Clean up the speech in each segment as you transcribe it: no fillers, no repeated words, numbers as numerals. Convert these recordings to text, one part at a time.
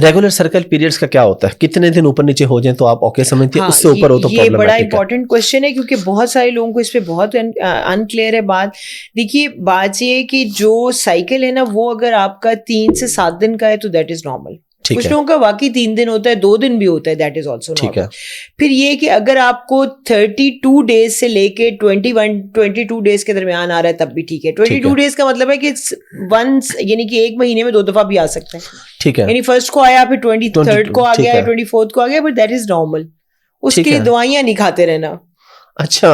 Regular circle periods کا کیا ہوتا ہے؟ کتنے دن اوپر نیچے ہو جائیں تو آپ اوکے سمجھتے ہیں, اس سے اوپر ہو تو یہ بڑا امپورٹنٹ کوشچن ہے, کیونکہ بہت سارے لوگوں کو اس پہ بہت انکلیئر ہے بات. دیکھیے بات یہ ہے کہ جو سائیکل ہے نا وہ اگر آپ کا 3 سے 7 دن کا ہے تو دیٹ از نارمل. کچھ لوگوں کا واقعی 3 دن ہوتا ہے, 2 دن بھی ہوتا ہے, دیٹ از آلسو نارمل. پھر یہ کہ اگر آپ کو 32 ڈیز سے لے کے 22 ڈیز کے درمیان آ رہا ہے تب بھی ٹھیک ہے. 22 ڈیز کا مطلب ہے کہ ونس, یعنی کہ ایک مہینے میں 2 دفعہ بھی آ سکتا ہے. ٹھیک ہے, یعنی فرسٹ کو آیا, پھر 23rd کو آ گیا, 24th کو آ گیا, بٹ دیٹ از نارمل. اس کے لیے دوائیاں نہیں کھاتے رہنا. اچھا,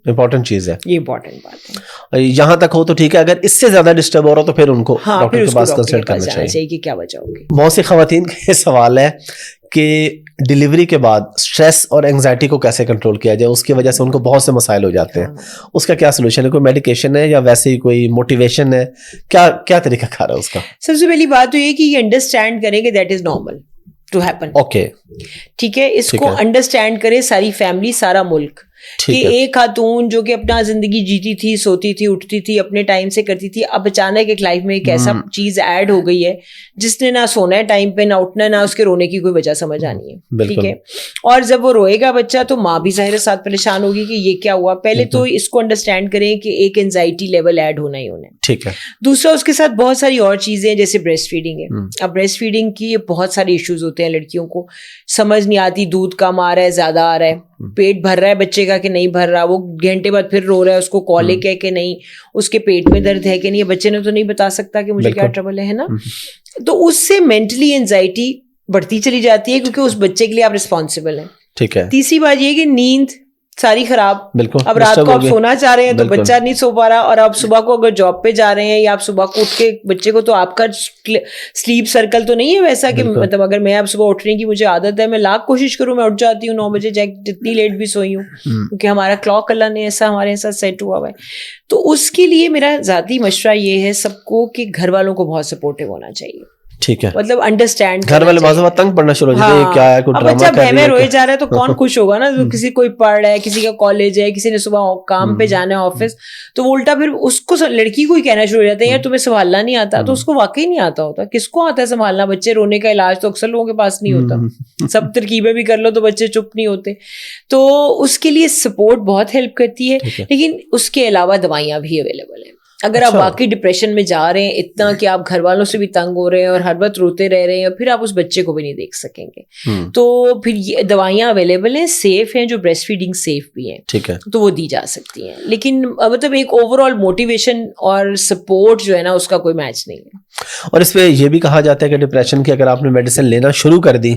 امپورٹنٹ چیز ہے, یہ امپورٹنٹ بات ہے. یہاں تک ہو تو ٹھیک ہے, اگر اس سے زیادہ ڈسٹرب ہو رہا تو پھر ان کو ڈاکٹر کے پاس کنسلٹ کرنا چاہیے کہ کیا وجہ ہوگی. بہت سی خواتین کا یہ سوال ہے کہ ڈیلیوری کے بعد اسٹریس اور اینگزائٹی کو کیسے کنٹرول کیا جائے, اس کی وجہ سے ان کو بہت سے مسائل ہو جاتے ہیں. اس کا کیا سولوشن ہے؟ کوئی میڈیکیشن ہے یا ویسے ہی کوئی موٹیویشن ہے؟ کیا طریقہ کار ہے اس کا؟ سب سے پہلی بات تو یہ کہ یہ انڈرسٹینڈ کریں کہ that is normal to happen. Okay, ٹھیک ہے, اس کو انڈرسٹینڈ کرے ساری فیملی, سارا ملک, کہ ایک خاتون جو کہ اپنا زندگی جیتی تھی, سوتی تھی, اٹھتی تھی, اپنے ٹائم سے کرتی تھی, اب اچانک ایک لائف میں ایک ایسا چیز ایڈ ہو گئی ہے جس نے نہ سونا ہے ٹائم پہ, نہ اٹھنا, نہ اس کے رونے کی کوئی وجہ سمجھ آنی ہے. ٹھیک ہے, اور جب وہ روئے گا بچہ تو ماں بھی ظاہر ساتھ پریشان ہوگی کہ یہ کیا ہوا. پہلے تو اس کو انڈرسٹینڈ کریں کہ ایک اینزائٹی لیول ایڈ ہونا ہی ہونا ہے. ٹھیک ہے. دوسرا, اس کے ساتھ بہت ساری اور چیزیں جیسے بریسٹ فیڈنگ ہے. اب بریسٹ فیڈنگ کی بہت سارے ایشوز ہوتے ہیں لڑکیوں کو, سمجھ نہیں آتی, دودھ کم آ رہا ہے, زیادہ آ رہا ہے, پیٹ بھر رہا ہے بچے کا کہ نہیں بھر رہا, وہ گھنٹے بعد پھر رو رہا ہے, اس کو کولک ہے کہ نہیں, اس کے پیٹ میں درد ہے کہ نہیں, بچے نے تو نہیں بتا سکتا کہ مجھے کیا ٹربل ہے نا. تو اس سے مینٹلی اینزائٹی بڑھتی چلی جاتی ہے کیونکہ اس بچے کے لیے آپ رسپانسبل ہیں. ٹھیک ہے. تیسری بات یہ کہ نیند ساری خراب. اب رات کو آپ سونا چاہ رہے ہیں تو بچہ نہیں سو پا رہا, اور آپ صبح کو اگر جاب پہ جا رہے ہیں یا آپ صبح کو اٹھ کے بچے کو, تو آپ کا سلیپ سرکل تو نہیں ہے ویسا کہ مطلب اگر میں اب صبح اٹھنے کی مجھے عادت ہے, میں لاکھ کوشش کروں میں اٹھ جاتی ہوں 9 بجے, چاہے جتنی لیٹ بھی سوئی ہوں, کیونکہ ہمارا کلاک اللہ نے ایسا ہمارے ساتھ سیٹ ہوا ہوا ہے. تو اس کے لیے میرا ذاتی مشورہ یہ ہے سب کو کہ گھر والوں کو بہت سپورٹیو ہونا چاہیے. ٹھیک ہے, مطلب انڈرسٹینڈ, گھر والے بعض وقت تنگ پڑنا شروع ہو جاتے ہیں, کیا ہے کوئی ڈرامہ کر رہی ہے, بچہ روئے جا رہا ہے تو کون خوش ہوگا نا. کسی کوئی پڑھ رہا ہے, کسی کا کالج ہے, کسی نے صبح کام پہ جانا ہے آفس, تو وہ الٹا پھر اس کو لڑکی کو ہی کہنا شروع ہو جاتا ہے یار تمہیں سنبھالنا نہیں آتا. تو اس کو واقعی نہیں آتا ہوتا. کس کو آتا ہے سنبھالنا؟ بچے رونے کا علاج تو اکثر لوگوں کے پاس نہیں ہوتا, سب ترکیبیں بھی کر لو تو بچے چپ نہیں ہوتے. تو اس کے لیے سپورٹ بہت ہیلپ کرتی ہے, لیکن اس کے علاوہ دوائیاں بھی اویلیبل ہیں. اگر آپ واقعی ڈپریشن میں جا رہے ہیں اتنا کہ آپ گھر والوں سے بھی تنگ ہو رہے ہیں اور ہر وقت روتے رہ رہے ہیں, اور پھر آپ اس بچے کو بھی نہیں دیکھ سکیں گے, تو پھر یہ دوائیاں اویلیبل ہیں, سیف ہیں, جو بریسٹ فیڈنگ سیف بھی ہیں. ٹھیک ہے, تو وہ دی جا سکتی ہیں. لیکن مطلب ایک اوور آل موٹیویشن اور سپورٹ جو ہے نا اس کا کوئی میچ نہیں ہے. اور اس پہ یہ بھی کہا جاتا ہے کہ ڈپریشن کی اگر آپ نے میڈیسن لینا شروع کر دی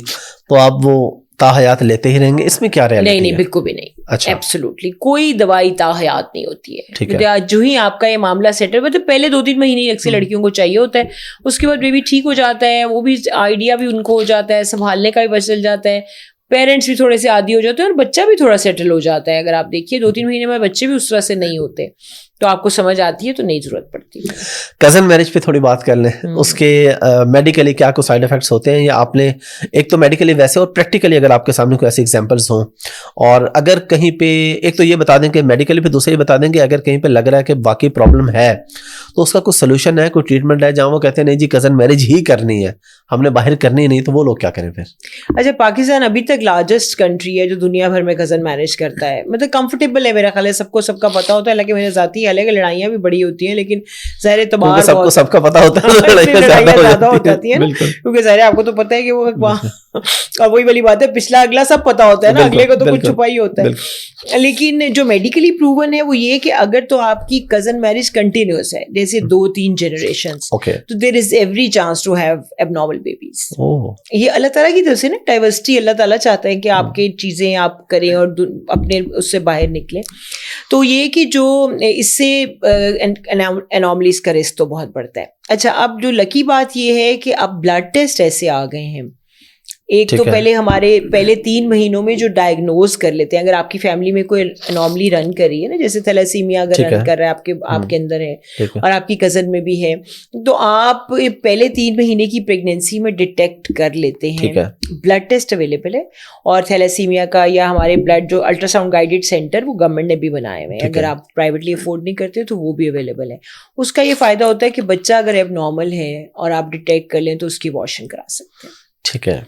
تو آپ وہ تا حیات لیتے ہی رہیں گے, اس میں کیا ریالٹی ہے؟ نہیں, بالکل بھی نہیں. ایبسولوٹلی کوئی دوائی تا حیات نہیں ہوتی ہے. جو ہی آپ کا یہ معاملہ سیٹ ہے, مطلب پہلے 2-3 مہینے اکثر لڑکیوں کو چاہیے ہوتا ہے, اس کے بعد بیبی ٹھیک ہو جاتا ہے, وہ بھی آئیڈیا بھی ان کو ہو جاتا ہے, سنبھالنے کا بھی پتہ چل جاتا ہے, پیرنٹس بھی تھوڑے سے عادی ہو جاتے ہیں, اور بچہ بھی تھوڑا سیٹل ہو جاتا ہے. اگر آپ دیکھیے 2-3 مہینے میں بچے بھی اس طرح سے نہیں ہوتے, تو آپ کو سمجھ آتی ہے, تو نہیں ضرورت پڑتی. کزن میرج پہ تھوڑی بات کر لیں, اس کے میڈیکلی کیا کوئی سائڈ افیکٹس ہوتے ہیں, یا آپ نے ایک تو میڈیکلی ویسے اور پریکٹیکلی اگر آپ کے سامنے کوئی ایسے ایگزامپلس ہوں, اور اگر کہیں پہ ایک تو یہ بتا دیں کہ میڈیکلی, پہ دوسرا یہ بتا دیں کہ اگر کہیں پہ لگ رہا ہے کہ واقعی پرابلم ہے تو اس کا کوئی سولوشن ہے, کوئی ٹریٹمنٹ ہے, جہاں وہ کہتے ہیں نہیں جی کزن میرج ہی کرنی ہے, ہم نے باہر کرنی نہیں, تو وہ لوگ کیا کریں پھر؟ اچھا, پاکستان ابھی تک لارجسٹ کنٹری ہے جو دنیا بھر میں کزن میرج کرتا ہے, مطلب کمفرٹیبل ہے میرا خیال ہے, سب کو سب کا پتا ہوتا ہے. حالانکہ میرے ذاتی حال ہے کہ لڑائیاں بھی بڑی ہوتی ہیں, لیکن ظاہر اعتبار سب کا پتا ہوتا ہے, لڑائیاں زیادہ ہو جاتی ہیں, کیونکہ ظاہر آپ کو تو پتا ہے کہ وہ اور وہی والی بات ہے, پچھلا اگلا سب پتا ہوتا ہے نا, اگلے کو تو کچھ چھپا ہی ہوتا ہے. لیکن جو میڈیکلی پروون ہے وہ یہ کہ اگر تو آپ کی کزن میرج کنٹینیوس ہے, جیسے 2-3 جنریشنز, تو there is every chance to have abnormal babies. یہ اللہ تعالیٰ کی طرف سے نا ڈائیورسٹی, اللہ تعالیٰ چاہتا ہے کہ آپ کی چیزیں آپ کریں اور اپنے اس سے باہر نکلیں. تو یہ کہ جو اس سے انوملیز کا رسک تو بہت بڑھتا ہے. اچھا, اب جو لکی بات یہ ہے کہ اب بلڈ ٹیسٹ ایسے آ گئے ہیں ایک تو پہلے ہمارے پہلے 3 مہینوں میں جو ڈائگنوز کر لیتے ہیں, اگر آپ کی فیملی میں کوئی انوملی رن کر رہی ہے نا, جیسے تھیلیسیمیا اگر رن کر رہا ہے آپ کے اندر ہے اور آپ کی کزن میں بھی ہے, تو آپ پہلے 3 مہینے کی پریگنینسی میں ڈیٹیکٹ کر لیتے ہیں. بلڈ ٹیسٹ اویلیبل ہے, اور تھیلیسیمیا کا یا ہمارے بلڈ جو الٹرا ساؤنڈ گائیڈڈ سینٹر وہ گورنمنٹ نے بھی بنائے ہوئے ہیں, اگر آپ پرائیویٹلی افورڈ نہیں کرتے تو وہ بھی اویلیبل ہے. اس کا یہ فائدہ ہوتا ہے کہ بچہ اگر اب نارمل ہے اور آپ ڈیٹیکٹ کر لیں تو اس کی واشنگ کرا سکتے ہیں. ٹھیک ہے,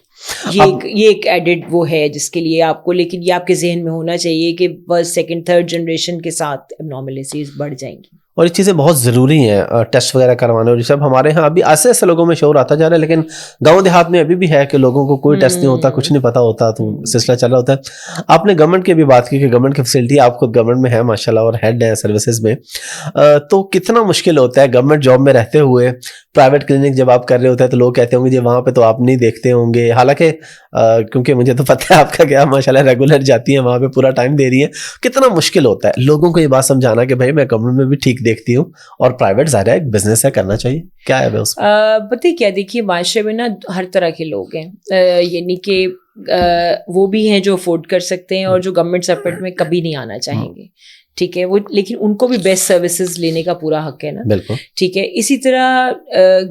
یہ ایک ایڈڈ وہ ہے جس کے لیے آپ کو, لیکن یہ آپ کے ذہن میں ہونا چاہیے کہ بس سیکنڈ تھرڈ جنریشن کے ساتھ ابنارملیٹیز بڑھ جائیں گی. اور یہ چیزیں بہت ضروری ہیں, ٹیسٹ وغیرہ کروانے. اور یہ سب ہمارے ہاں ابھی ایسے ایسے لوگوں میں شعور آتا جا رہا ہے, لیکن گاؤں دیہات میں ابھی بھی ہے کہ لوگوں کو کوئی ٹیسٹ نہیں ہوتا, کچھ نہیں پتا ہوتا, تو سلسلہ چل رہا ہوتا ہے. آپ نے گورنمنٹ کی بھی بات کی کہ گورنمنٹ کی فیسلٹی, آپ خود گورنمنٹ میں ہے ماشاء اللہ اور ہیڈ ہے سروسز میں, تو کتنا مشکل ہوتا ہے گورنمنٹ جاب میں رہتے ہوئے پرائیویٹ کلینک جب آپ کر رہے ہوتے ہیں تو لوگ کہتے ہوں گے جی وہاں پہ تو آپ نہیں دیکھتے ہوں گے, حالانکہ کیونکہ مجھے تو پتہ ہے آپ کا کیا ماشاء اللہ ریگولر جاتی ہیں وہاں پہ, پورا ٹائم دے رہی ہیں. کتنا مشکل ہوتا ہے لوگوں کو یہ بات سمجھانا کہ بھائی میں گورنمنٹ میں بھی ٹھیک دیکھتی ہوں اور پرائیویٹ ظاہر ہے ایک بزنس ہے, کرنا چاہیے. کیا ہے اس پتہ کیا, دیکھیے معاشرے میں نا ہر طرح کے لوگ ہیں, یعنی کہ وہ بھی ہیں جو افورڈ کر سکتے ہیں اور جو گورنمنٹ سپورٹ میں کبھی نہیں آنا چاہیں گے, ٹھیک ہے, وہ لیکن ان کو بھی بیسٹ سروسز لینے کا پورا حق ہے نا, بالکل ٹھیک ہے. اسی طرح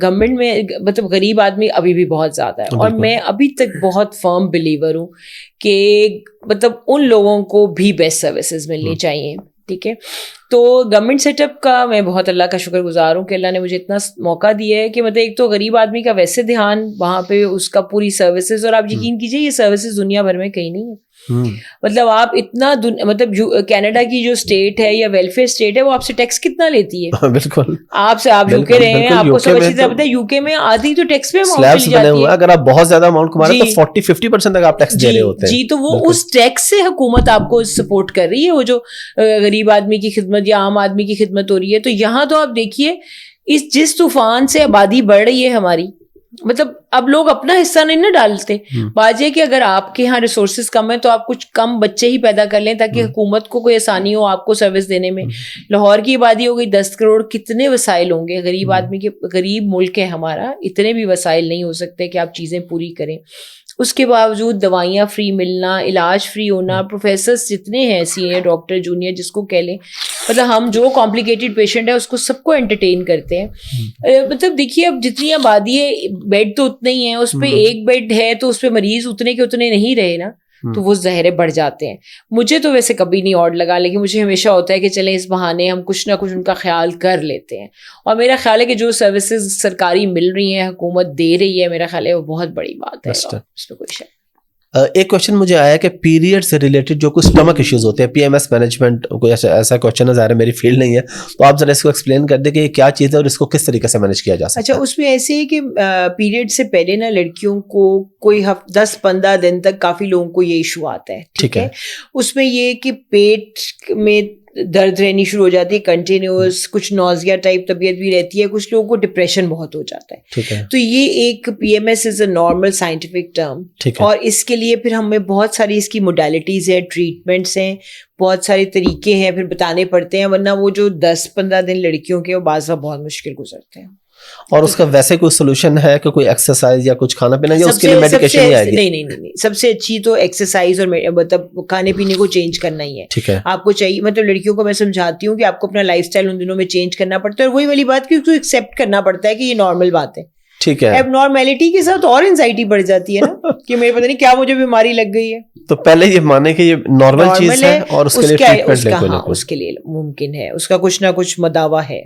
گورنمنٹ میں مطلب غریب آدمی ابھی بھی بہت زیادہ ہے, اور میں ابھی تک بہت فرم بلیور ہوں کہ مطلب ان لوگوں کو بھی بیسٹ سروسز ملنی چاہیے, ٹھیک ہے. تو گورنمنٹ سیٹ اپ کا میں بہت اللہ کا شکر گزار ہوں کہ اللہ نے مجھے اتنا موقع دیا ہے کہ مطلب ایک تو غریب آدمی کا ویسے دھیان وہاں پہ اس کا پوری سروسز, اور آپ یقین کیجیے یہ سروسز دنیا بھر میں کہیں نہیں ہے. مطلب آپ اتنا مطلب کینیڈا کی جو اسٹیٹ ہے یا ویلفیئر اسٹیٹ ہے وہ آپ سے ٹیکس کتنا لیتی ہے, بالکل آپ سے, آپ یوکے رہے ہیں, آپ کو سب اچھی طرح پتہ ہے یوکے میں آدھی تو ٹیکس پہ اماؤنٹ چلی جاتی ہے. اگر آپ بہت زیادہ اماؤنٹ کما رہے ہیں تو 40-50% تک آپ ٹیکس دے رہے ہوتے ہیں. جی, تو وہ اس ٹیکس سے حکومت آپ کو سپورٹ کر رہی ہے, وہ جو غریب آدمی کی خدمت یا عام آدمی کی خدمت ہو رہی ہے. تو یہاں تو آپ دیکھیے جس طوفان سے آبادی بڑھ رہی ہے ہماری, مطلب اب لوگ اپنا حصہ نہیں نہ ڈالتے. بات یہ کہ اگر آپ کے یہاں ریسورسز کم ہیں تو آپ کچھ کم بچے ہی پیدا کر لیں تاکہ حکومت کو کوئی آسانی ہو آپ کو سروس دینے میں. لاہور کی آبادی ہو گئی 10 کروڑ, کتنے وسائل ہوں گے غریب آدمی کے, غریب ملک ہے ہمارا, اتنے بھی وسائل نہیں ہو سکتے کہ آپ چیزیں پوری کریں. اس کے باوجود دوائیاں فری ملنا, علاج فری ہونا, پروفیسرس جتنے ہیں سینئر ڈاکٹر جونیئر جس کو کہہ لیں, مطلب ہم جو کمپلیکیٹڈ پیشنٹ ہے اس کو سب کو انٹرٹین کرتے ہیں. مطلب دیکھیے اب جتنی آبادی ہے بیڈ تو اتنے ہی ہیں, اس پہ ایک بیڈ ہے تو اس پہ مریض اتنے کے اتنے نہیں رہے نا, تو وہ ظاہر بڑھ جاتے ہیں. مجھے تو ویسے کبھی نہیں آڈ لگا, لیکن مجھے ہمیشہ ہوتا ہے کہ چلیں اس بہانے ہم کچھ نہ کچھ ان کا خیال کر لیتے ہیں. اور میرا خیال ہے کہ جو سروسز سرکاری مل رہی ہیں, حکومت دے رہی ہے, میرا خیال ہے وہ بہت بڑی بات ہے, اس میں کوئی شک. ایک کوشچن مجھے آیا کہ پیریڈ سے ریلیٹڈ جو کچھ اسٹمک ایشوز ہوتے ہیں, پی ایم ایس مینجمنٹ کوئی ایسا کوشچن ہے, ظاہر ہے میری فیلڈ نہیں ہے, تو آپ ذرا اس کو ایکسپلین کر دیں کہ یہ کیا چیز ہے اور اس کو کس طریقے سے مینیج کیا جا سکتا ہے. اچھا, اس میں ایسے ہے کہ پیریڈ سے پہلے نا لڑکیوں کو کوئی 10-15 دن تک کافی لوگوں کو یہ ایشو آتا ہے, ٹھیک ہے. اس میں یہ کہ پیٹ میں درد رہنی شروع ہو جاتی ہے کنٹینیوس, کچھ نوزیا ٹائپ طبیعت بھی رہتی ہے, کچھ لوگوں کو ڈپریشن بہت ہو جاتا ہے. تو یہ ایک P M S is a normal scientific term, اور اس کے لیے پھر ہمیں بہت ساری اس کی موڈیلٹیز ہیں, ٹریٹمنٹس ہیں, بہت سارے طریقے ہیں, پھر بتانے پڑتے ہیں, ورنہ وہ جو 10-15 دن لڑکیوں کے وہ بعض بہت مشکل گزرتے ہیں. اور اس کا ویسے کوئی سولوشن ہے کہ کوئی ایکسرسائز یا کچھ کھانا پینا, یا اس کے لیے میڈیکیشن ہی آئے گی؟ نہیں, سب سے اچھی تو ایکسرسائز اور مطلب کھانے پینے کو چینج کرنا ہی ہے. ٹھیک ہے, آپ کو چاہیے, مطلب لڑکیوں کو میں سمجھاتی ہوں کہ آپ کو اپنا لائف اسٹائل ان دنوں میں چینج کرنا پڑتا ہے, اور وہی والی بات کہ اس کو ایکسیپٹ کرنا پڑتا ہے کہ یہ نارمل بات ہے. ٹھیک ہے, اب نارملٹی کے ساتھ اور انزائٹی بڑھ جاتی ہے نا کہ میرے پتہ نہیں کیا مجھے بیماری لگ گئی ہے. تو پہلے یہ مانے کہ یہ نارمل چیز ہے اور اس کے لیے ٹریٹمنٹ اس کے لیے ممکن ہے, اس کا کچھ نہ کچھ مداوا ہے.